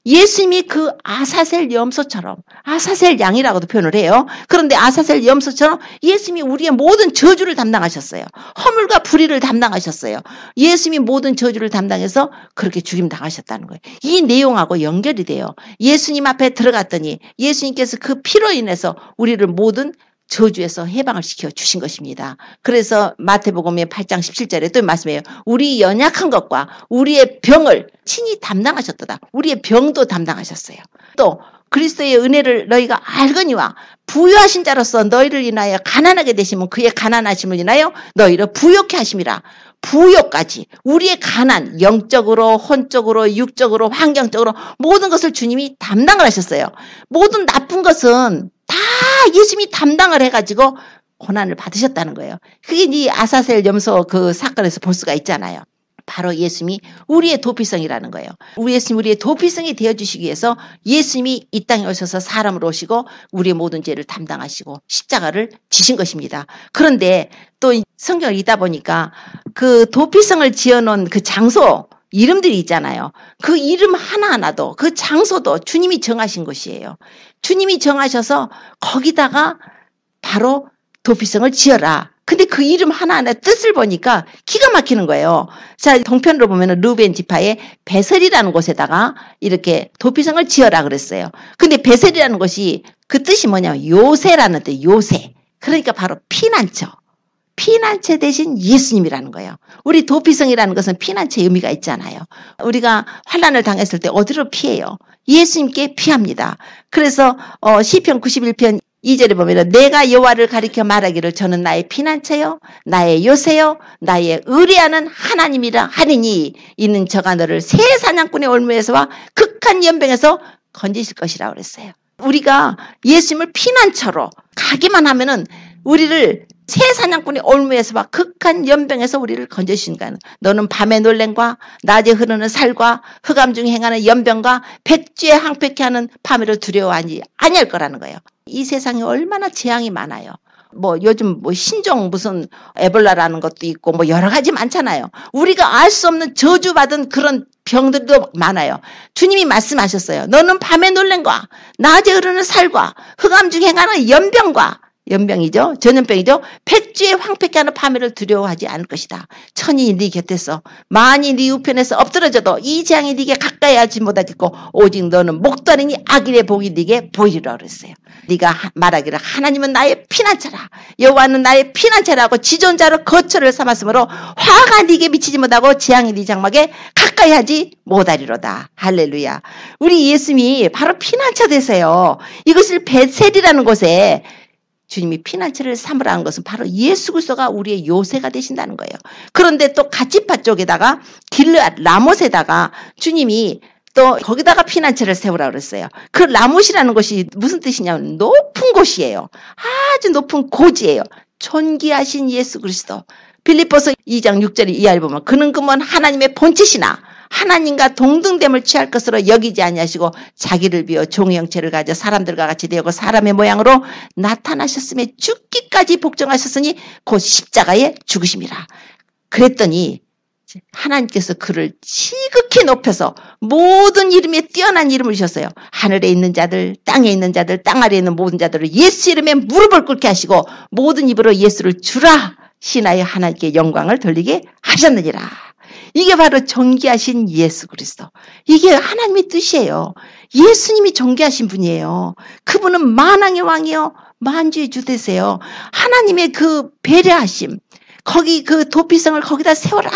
예수님이 그 아사셀 염소처럼, 아사셀 양이라고도 표현을 해요. 그런데 아사셀 염소처럼 예수님이 우리의 모든 저주를 담당하셨어요. 허물과 불의를 담당하셨어요. 예수님이 모든 저주를 담당해서 그렇게 죽임 당하셨다는 거예요. 이 내용하고 연결이 돼요. 예수님 앞에 들어갔더니 예수님께서 그 피로 인해서 우리를 모든 저주에서 해방을 시켜 주신 것입니다. 그래서 마태복음의 8장 17절에 또 말씀해요. 우리 연약한 것과 우리의 병을 친히 담당하셨도다. 우리의 병도 담당하셨어요. 또 그리스도의 은혜를 너희가 알거니와 부유하신 자로서 너희를 인하여 가난하게 되시면 그의 가난하심을 인하여 너희를 부욕케 하심이라. 부욕까지 우리의 가난, 영적으로, 혼적으로, 육적으로, 환경적으로 모든 것을 주님이 담당을 하셨어요. 모든 나쁜 것은 다 예수님이 담당을 해가지고 고난을 받으셨다는 거예요. 그게 이 아사셀 염소 그 사건에서 볼 수가 있잖아요. 바로 예수님이 우리의 도피성이라는 거예요. 우리 예수님 우리의 도피성이 되어주시기 위해서 예수님이 이 땅에 오셔서 사람으로 오시고 우리의 모든 죄를 담당하시고 십자가를 지신 것입니다. 그런데 또 성경을 읽다 보니까 그 도피성을 지어놓은 그 장소 이름들이 있잖아요. 그 이름 하나하나도 그 장소도 주님이 정하신 것이에요. 주님이 정하셔서 거기다가 바로 도피성을 지어라. 근데 그 이름 하나하나 뜻을 보니까 기가 막히는 거예요. 자, 동편으로 보면은 르벤 지파의 베셀이라는 곳에다가 이렇게 도피성을 지어라 그랬어요. 근데 베셀이라는 것이 그 뜻이 뭐냐면 요새라는 뜻, 요새. 그러니까 바로 피난처. 피난처 대신 예수님이라는 거예요. 우리 도피성이라는 것은 피난처의 의미가 있잖아요. 우리가 환난을 당했을 때 어디로 피해요? 예수님께 피합니다. 그래서 시편 91편 2절에 보면 내가 여호와를 가리켜 말하기를 저는 나의 피난처요 나의 요새요 나의 의뢰하는 하나님이라 하리니 이는 저가 너를 새 사냥꾼의 올무에서와 극한 연병에서 건지실 것이라고 그랬어요. 우리가 예수님을 피난처로 가기만 하면은 우리를 새 사냥꾼의 올무에서와 극한 연병에서 우리를 건져주신다. 너는 밤의 놀램과 낮에 흐르는 살과 흑암 중에 행하는 연병과 백주에 항폐케 하는 파멸을 두려워하지 아니할 거라는 거예요. 이 세상에 얼마나 재앙이 많아요. 뭐 요즘 뭐 신종 무슨 에볼라라는 것도 있고 뭐 여러 가지 많잖아요. 우리가 알 수 없는 저주받은 그런 병들도 많아요. 주님이 말씀하셨어요. 너는 밤의 놀램과 낮에 흐르는 살과 흑암 중에 행하는 연병과 연병이죠. 전염병이죠. 백주에 황폐케 하는 파멸을 두려워하지 않을 것이다. 천이 네 곁에서 만이 네 우편에서 엎드러져도 이 재앙이 네게 가까이 하지 못하겠고 오직 너는 목도하리니 악인의 복이 네게 보이리라 그랬어요. 네가 말하기를 하나님은 나의 피난처라 여호와는 나의 피난처라고 지존자로 거처를 삼았으므로 화가 네게 미치지 못하고 재앙이 네 장막에 가까이 하지 못하리로다. 할렐루야. 우리 예수님이 바로 피난처 되세요. 이것을 베셀이라는 곳에 주님이 피난처를 삼으라는 것은 바로 예수 그리스도가 우리의 요새가 되신다는 거예요. 그런데 또 갓지파 쪽에다가 길르앗 라못에다가 주님이 또 거기다가 피난처를 세우라고 그랬어요. 그 라못이라는 것이 무슨 뜻이냐면 높은 곳이에요. 아주 높은 고지예요. 존귀하신 예수 그리스도. 빌립보서 2장 6절 이하를 보면 그는 그만 하나님의 본체시나 하나님과 동등됨을 취할 것으로 여기지 아니하시고 자기를 비워 종의 형체를 가져 사람들과 같이 되고 사람의 모양으로 나타나셨으며 죽기까지 복종하셨으니 곧 십자가에 죽으심이라. 그랬더니 하나님께서 그를 지극히 높여서 모든 이름에 뛰어난 이름을 주셨어요. 하늘에 있는 자들, 땅에 있는 자들, 땅 아래에 있는 모든 자들을 예수 이름에 무릎을 꿇게 하시고 모든 입으로 예수를 주라 신하여 하나님께 영광을 돌리게 하셨느니라. 이게 바로 존귀하신 예수 그리스도. 이게 하나님의 뜻이에요. 예수님이 존귀하신 분이에요. 그분은 만왕의 왕이요 만주의 주 되세요. 하나님의 그 배려하심, 거기 그 도피성을 거기다 세워라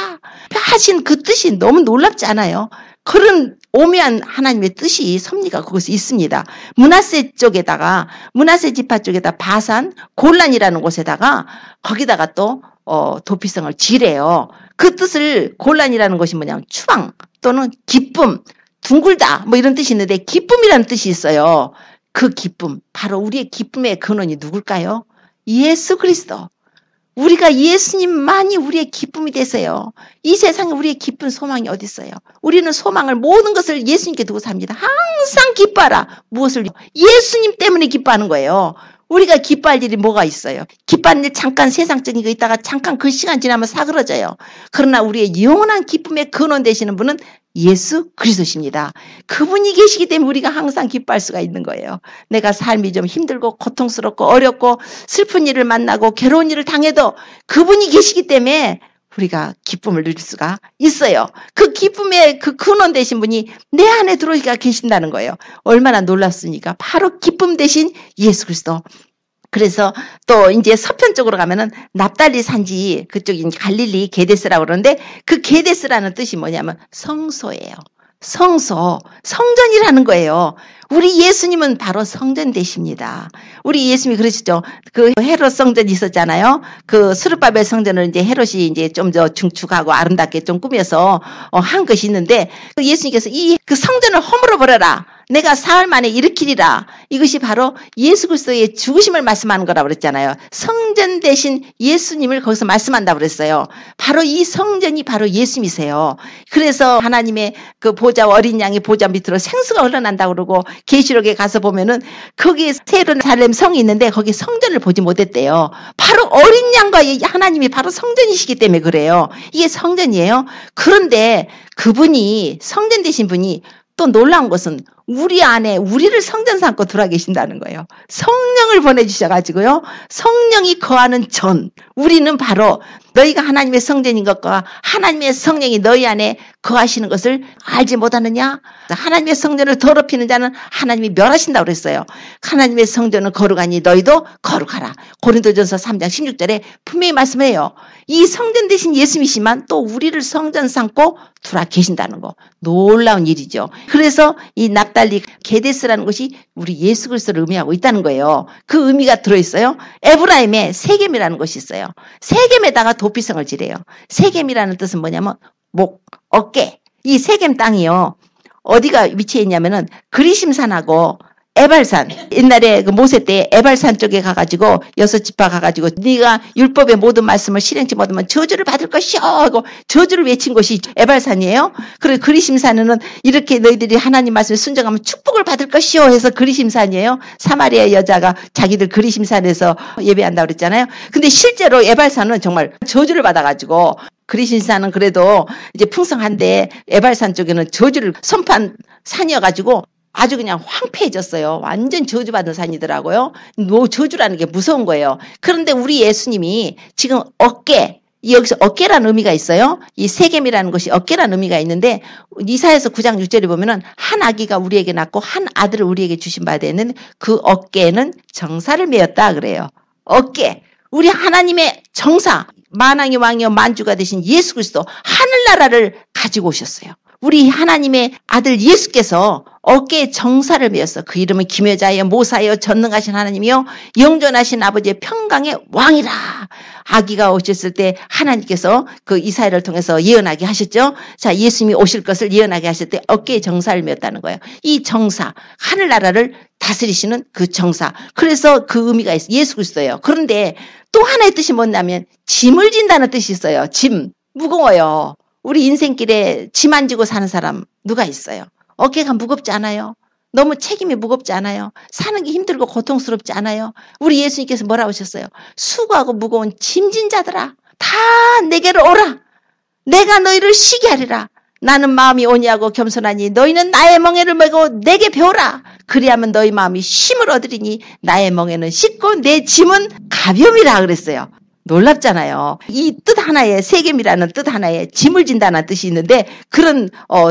하신 그 뜻이 너무 놀랍지 않아요? 그런 오묘한 하나님의 뜻이 섭리가 그것에 있습니다. 므낫세 쪽에다가 므낫세 지파 쪽에다 바산 골란이라는 곳에다가 거기다가 또 도피성을 지래요. 그 뜻을 골란이라는 것이 뭐냐면 추방 또는 기쁨, 둥글다 뭐 이런 뜻이 있는데 기쁨이라는 뜻이 있어요. 그 기쁨, 바로 우리의 기쁨의 근원이 누굴까요? 예수 그리스도. 우리가 예수님만이 우리의 기쁨이 되세요. 이 세상에 우리의 기쁜 소망이 어디 있어요? 우리는 소망을 모든 것을 예수님께 두고 삽니다. 항상 기뻐하라. 무엇을? 예수님 때문에 기뻐하는 거예요. 우리가 기뻐할 일이 뭐가 있어요? 기뻐하는 일 잠깐 세상적인 거 있다가 잠깐 그 시간 지나면 사그러져요. 그러나 우리의 영원한 기쁨의 근원 되시는 분은 예수 그리스도십니다. 그분이 계시기 때문에 우리가 항상 기뻐할 수가 있는 거예요. 내가 삶이 좀 힘들고 고통스럽고 어렵고 슬픈 일을 만나고 괴로운 일을 당해도 그분이 계시기 때문에 우리가 기쁨을 누릴 수가 있어요. 그 기쁨의 그 근원 되신 분이 내 안에 들어오기가 계신다는 거예요. 얼마나 놀랍습니까? 바로 기쁨 대신 예수 그리스도. 그래서 또 이제 서편 쪽으로 가면은 납달리 산지 그쪽이 갈릴리 게데스라고 그러는데 그 게데스라는 뜻이 뭐냐면 성소예요. 성소, 성전이라는 거예요. 우리 예수님은 바로 성전 되십니다. 우리 예수님이 그러시죠. 그 헤롯 성전이 있었잖아요. 그 스룹바벨 성전을 이제 헤롯이 이제 좀 더 중축하고 아름답게 좀 꾸며서 한 것이 있는데 예수님께서 이 그 성전을 허물어 버려라. 내가 사흘 만에 일으키리라. 이것이 바로 예수 그리스도의 죽으심을 말씀하는 거라고 그랬잖아요. 성전 대신 예수님을 거기서 말씀한다고 그랬어요. 바로 이 성전이 바로 예수님이세요. 그래서 하나님의 그 보좌와 어린 양의 보좌 밑으로 생수가 흘러난다고 그러고 계시록에 가서 보면은 거기에 예루살렘 성이 있는데 거기 성전을 보지 못했대요. 바로 어린 양과 하나님이 바로 성전이시기 때문에 그래요. 이게 성전이에요. 그런데 그분이 성전 되신 분이 또 놀라운 것은 우리 안에 우리를 성전 삼고 들어와 계신다는 거예요. 성령을 보내주셔가지고요. 성령이 거하는 전. 우리는 바로 너희가 하나님의 성전인 것과 하나님의 성령이 너희 안에 거하시는 것을 알지 못하느냐? 하나님의 성전을 더럽히는 자는 하나님이 멸하신다고 그랬어요. 하나님의 성전은 거룩하니 너희도 거룩하라. 고린도전서 3장 16절에 분명히 말씀해요. 이 성전 대신 예수님이시만 또 우리를 성전 삼고 들어와 계신다는 거. 놀라운 일이죠. 그래서 이 납달리 게데스라는 것이 우리 예수 그리스도를 의미하고 있다는 거예요. 그 의미가 들어있어요. 에브라임에 세겜이라는 것이 있어요. 세겜에다가 도피성을 지래요. 세겜이라는 뜻은 뭐냐면 목, 어깨. 이 세겜 땅이요. 어디가 위치해 있냐면은 그리심산하고 에발산. 옛날에 그 모세 때 에발산 쪽에 가가지고 6지파 가가지고 네가 율법의 모든 말씀을 실행치 못하면 저주를 받을 것이요 하고 저주를 외친 곳이 에발산이에요. 그리고 그리심산은 이렇게 너희들이 하나님 말씀에 순종하면 축복을 받을 것이요 해서 그리심산이에요. 사마리아 여자가 자기들 그리심산에서 예배한다고 그랬잖아요. 근데 실제로 에발산은 정말 저주를 받아가지고 그리심산은 그래도 이제 풍성한데 에발산 쪽에는 저주를 선포한 산이어가지고 아주 그냥 황폐해졌어요. 완전 저주받은 산이더라고요. 저주라는 게 무서운 거예요. 그런데 우리 예수님이 지금 어깨, 여기서 어깨라는 의미가 있어요. 이 세겜이라는 것이 어깨라는 의미가 있는데 이사야서 9장 6절에 보면은 한 아기가 우리에게 낳고 한 아들을 우리에게 주신 바 되는 그 어깨에는 정사를 메었다 그래요. 어깨. 우리 하나님의 정사, 만왕의 왕이여 만주가 되신 예수 그리스도 하늘나라를 가지고 오셨어요. 우리 하나님의 아들 예수께서 어깨에 정사를 메었어. 그 이름은 기묘자여 모사여 전능하신 하나님이요 영존하신 아버지의 평강의 왕이라. 아기가 오셨을 때 하나님께서 그 이사야를 통해서 예언하게 하셨죠. 자, 예수님이 오실 것을 예언하게 하실 때 어깨에 정사를 메었다는 거예요. 이 정사, 하늘나라를 다스리시는 그 정사. 그래서 그 의미가 있어요. 예수 그리스도예요. 그런데 또 하나의 뜻이 뭐냐면 짐을 진다는 뜻이 있어요. 짐. 무거워요. 우리 인생길에 짐 안 지고 사는 사람 누가 있어요? 어깨가 무겁지 않아요? 너무 책임이 무겁지 않아요? 사는 게 힘들고 고통스럽지 않아요? 우리 예수님께서 뭐라고 하셨어요? 수고하고 무거운 짐진 자들아 다 내게로 오라. 내가 너희를 쉬게 하리라. 나는 마음이 온유하고 겸손하니 너희는 나의 멍에를 메고 내게 배우라. 그리하면 너희 마음이 쉼을 얻으리니 나의 멍에는 쉽고 내 짐은 가벼움이라 그랬어요. 놀랍잖아요. 이 뜻 하나에 세겜이라는 뜻 하나에 짐을 진다는 뜻이 있는데 그런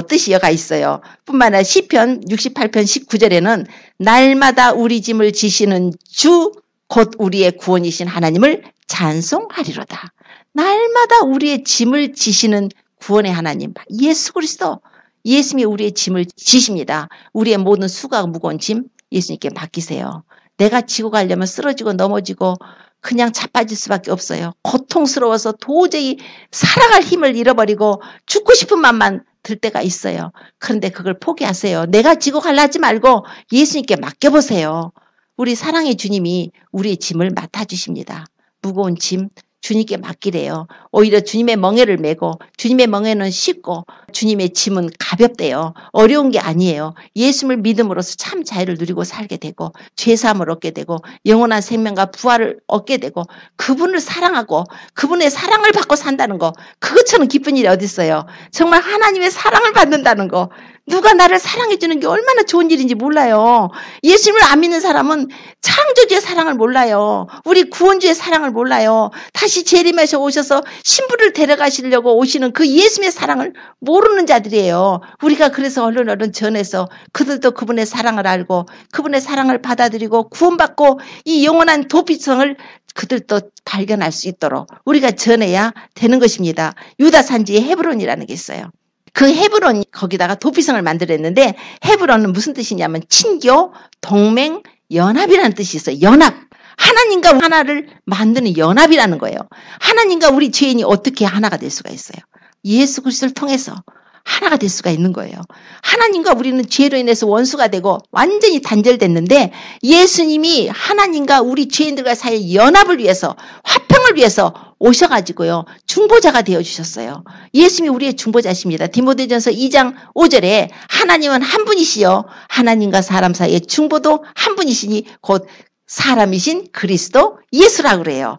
뜻이가 있어요. 뿐만 아니라 시편 68편 19절에는 날마다 우리 짐을 지시는 주 곧 우리의 구원이신 하나님을 찬송하리로다. 날마다 우리의 짐을 지시는 구원의 하나님 예수 그리스도 예수님이 우리의 짐을 지십니다. 우리의 모든 수고가 무거운 짐 예수님께 맡기세요. 내가 지고 가려면 쓰러지고 넘어지고 그냥 자빠질 수밖에 없어요. 고통스러워서 도저히 살아갈 힘을 잃어버리고 죽고 싶은 마음만 들 때가 있어요. 그런데 그걸 포기하세요. 내가 지고 갈라 하지 말고 예수님께 맡겨보세요. 우리 사랑의 주님이 우리의 짐을 맡아주십니다. 무거운 짐 주님께 맡기래요. 오히려 주님의 멍에를 메고 주님의 멍에는 쉽고 주님의 짐은 가볍대요. 어려운 게 아니에요. 예수님을 믿음으로써 참 자유를 누리고 살게 되고 죄사함을 얻게 되고 영원한 생명과 부활을 얻게 되고 그분을 사랑하고 그분의 사랑을 받고 산다는 거 그것처럼 기쁜 일이 어디 있어요. 정말 하나님의 사랑을 받는다는 거 누가 나를 사랑해 주는 게 얼마나 좋은 일인지 몰라요. 예수님을 안 믿는 사람은 창조주의 사랑을 몰라요. 우리 구원주의 사랑을 몰라요. 다시 재림하셔 오셔서 신부를 데려가시려고 오시는 그 예수님의 사랑을 모르는 자들이에요. 우리가 그래서 얼른 전해서 그들도 그분의 사랑을 알고 그분의 사랑을 받아들이고 구원받고 이 영원한 도피성을 그들도 발견할 수 있도록 우리가 전해야 되는 것입니다. 유다 산지에 헤브론이라는 게 있어요. 그 헤브론 거기다가 도피성을 만들었는데 헤브론은 무슨 뜻이냐면 친교, 동맹, 연합이라는 뜻이 있어요. 연합. 하나님과 하나를 만드는 연합이라는 거예요. 하나님과 우리 죄인이 어떻게 하나가 될 수가 있어요. 예수 그리스도를 통해서 하나가 될 수가 있는 거예요. 하나님과 우리는 죄로 인해서 원수가 되고 완전히 단절됐는데 예수님이 하나님과 우리 죄인들과 사이의 연합을 위해서 화평을 위해서 오셔가지고요. 중보자가 되어주셨어요. 예수님이 우리의 중보자십니다. 디모데전서 2장 5절에 하나님은 한 분이시요 하나님과 사람 사이의 중보도 한 분이시니 곧 사람이신 그리스도 예수라고 그래요.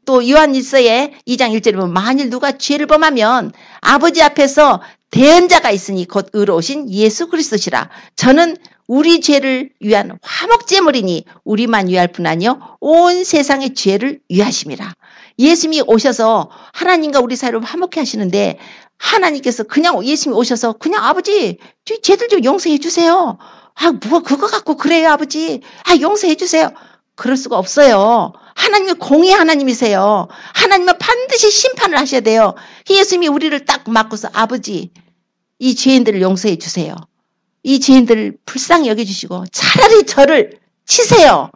또 요한일서의 2장 1절에 보면 만일 누가 죄를 범하면 아버지 앞에서 대언자가 있으니 곧 의로우신 예수 그리스도시라. 저는 우리 죄를 위한 화목제물이니 우리만 위할 뿐 아니요 온 세상의 죄를 위하심이라. 예수님이 오셔서 하나님과 우리 사이를 화목케 하시는데 하나님께서 그냥 예수님이 오셔서 그냥 아버지 죄들 좀 용서해 주세요. 뭐 그거 갖고 그래요 아버지. 용서해 주세요. 그럴 수가 없어요. 하나님은 공의 하나님이세요. 하나님은 반드시 심판을 하셔야 돼요. 예수님이 우리를 딱 맡고서 아버지 이 죄인들을 용서해 주세요. 이 죄인들을 불쌍히 여겨주시고 차라리 저를 치세요.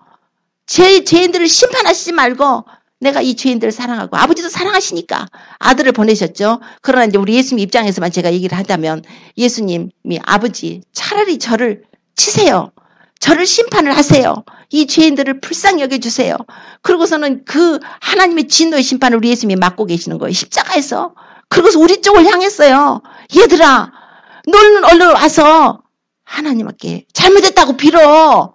죄인들을 심판하시지 말고 내가 이 죄인들을 사랑하고 아버지도 사랑하시니까 아들을 보내셨죠. 그러나 이제 우리 예수님 입장에서만 제가 얘기를 하자면 예수님이 아버지 차라리 저를 치세요. 저를 심판을 하세요. 이 죄인들을 불쌍히 여겨주세요. 그러고서는 그 하나님의 진노의 심판을 우리 예수님이 맡고 계시는 거예요. 십자가에서. 그러고서 우리 쪽을 향했어요. 얘들아 너는 얼른 와서 하나님께 잘못했다고 빌어.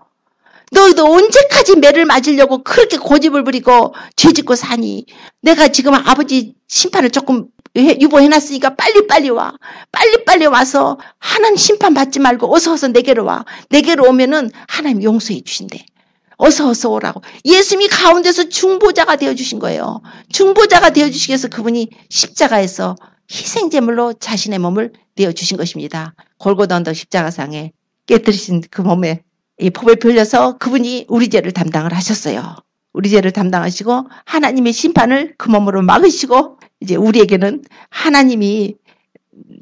너희도 언제까지 매를 맞으려고 그렇게 고집을 부리고 죄짓고 사니. 내가 지금 아버지 심판을 조금 유보해놨으니까 빨리빨리 와. 빨리빨리 와서 하나님 심판 받지 말고 어서 내게로 와. 내게로 오면은 하나님 용서해 주신대. 어서 오라고. 예수님이 가운데서 중보자가 되어주신 거예요. 중보자가 되어주시기 위해서 그분이 십자가에서 희생제물로 자신의 몸을 내어주신 것입니다. 골고다 언덕 십자가상에 깨뜨리신 그 몸에 이 법을 빌려서 그분이 우리 죄를 담당을 하셨어요. 우리 죄를 담당하시고 하나님의 심판을 그 몸으로 막으시고 이제 우리에게는 하나님이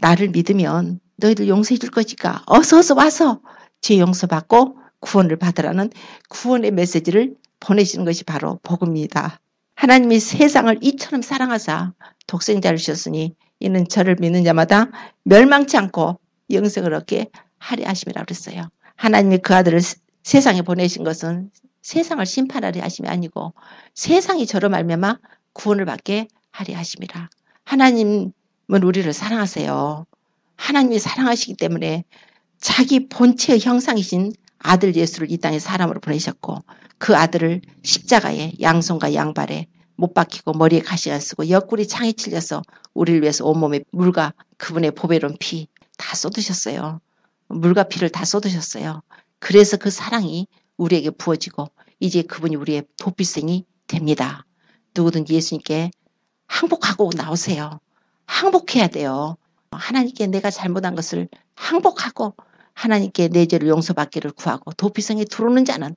나를 믿으면 너희들 용서해 줄 거니까 어서 와서 죄 용서받고 구원을 받으라는 구원의 메시지를 보내시는 것이 바로 복음입니다. 하나님이 세상을 이처럼 사랑하사 독생자를 주셨으니 이는 저를 믿는 자마다 멸망치 않고 영생을 얻게 하려 하심이라고 그랬어요. 하나님이 그 아들을 세상에 보내신 것은 세상을 심판하려 하심이 아니고 세상이 저로 말미암아 구원을 받게 하려 하심이라. 하나님은 우리를 사랑하세요. 하나님이 사랑하시기 때문에 자기 본체의 형상이신 아들 예수를 이 땅에 사람으로 보내셨고 그 아들을 십자가에 양손과 양발에 못 박히고 머리에 가시가 쓰고 옆구리 창이 찔려서 우리를 위해서 온몸에 물과 그분의 보배로운 피 다 쏟으셨어요. 물과 피를 다 쏟으셨어요. 그래서 그 사랑이 우리에게 부어지고 이제 그분이 우리의 도피성이 됩니다. 누구든지 예수님께 항복하고 나오세요. 항복해야 돼요. 하나님께 내가 잘못한 것을 항복하고 하나님께 내 죄를 용서받기를 구하고 도피성에 들어오는 자는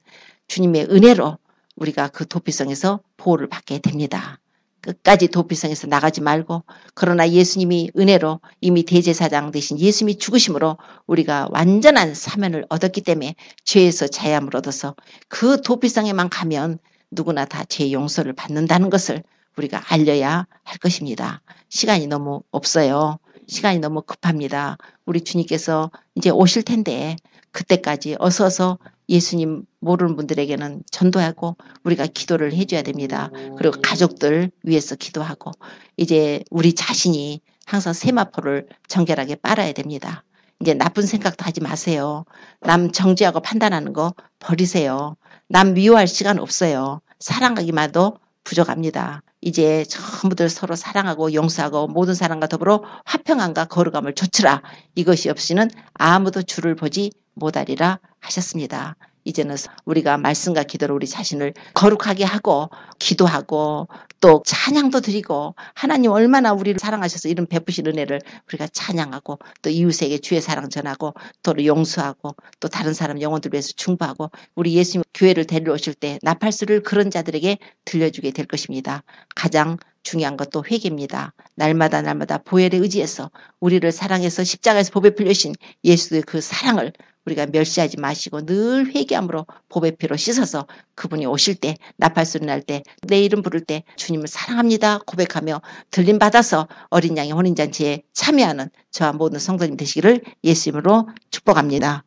주님의 은혜로 우리가 그 도피성에서 보호를 받게 됩니다. 끝까지 도피성에서 나가지 말고 그러나 예수님이 은혜로 이미 대제사장 되신 예수님이 죽으심으로 우리가 완전한 사면을 얻었기 때문에 죄에서 자유함을 얻어서 그 도피성에만 가면 누구나 다 죄 용서를 받는다는 것을 우리가 알려야 할 것입니다. 시간이 너무 없어요. 시간이 너무 급합니다. 우리 주님께서 이제 오실 텐데 그때까지 어서 예수님 모르는 분들에게는 전도하고 우리가 기도를 해줘야 됩니다. 그리고 가족들 위해서 기도하고 이제 우리 자신이 항상 세마포를 정결하게 빨아야 됩니다. 이제 나쁜 생각도 하지 마세요. 남 정죄하고 판단하는 거 버리세요. 남 미워할 시간 없어요. 사랑하기만 해도 부족합니다. 이제 전부들 서로 사랑하고 용서하고 모든 사람과 더불어 화평함과 거룩함을 좇으라. 이것이 없이는 아무도 주를 보지 못하리라 하셨습니다. 이제는 우리가 말씀과 기도로 우리 자신을 거룩하게 하고 기도하고 또 찬양도 드리고 하나님 얼마나 우리를 사랑하셔서 이런 베푸신 은혜를 우리가 찬양하고 또 이웃에게 주의 사랑 전하고 또 용서하고 또 다른 사람 영혼들 위해서 중보하고 우리 예수님 교회를 데리러 오실 때 나팔수를 그런 자들에게 들려주게 될 것입니다. 가장 중요한 것도 회개입니다. 날마다 보혈에 의지해서 우리를 사랑해서 십자가에서 보배 풀려신 예수의 그 사랑을 우리가 멸시하지 마시고 늘 회개함으로 보배 피로 씻어서 그분이 오실 때 나팔소리 날 때 내 이름 부를 때 주님을 사랑합니다 고백하며 들림받아서 어린 양의 혼인잔치에 참여하는 저와 모든 성도님 되시기를 예수 이름으로 축복합니다.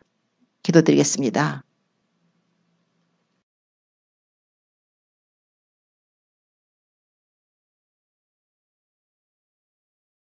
기도드리겠습니다.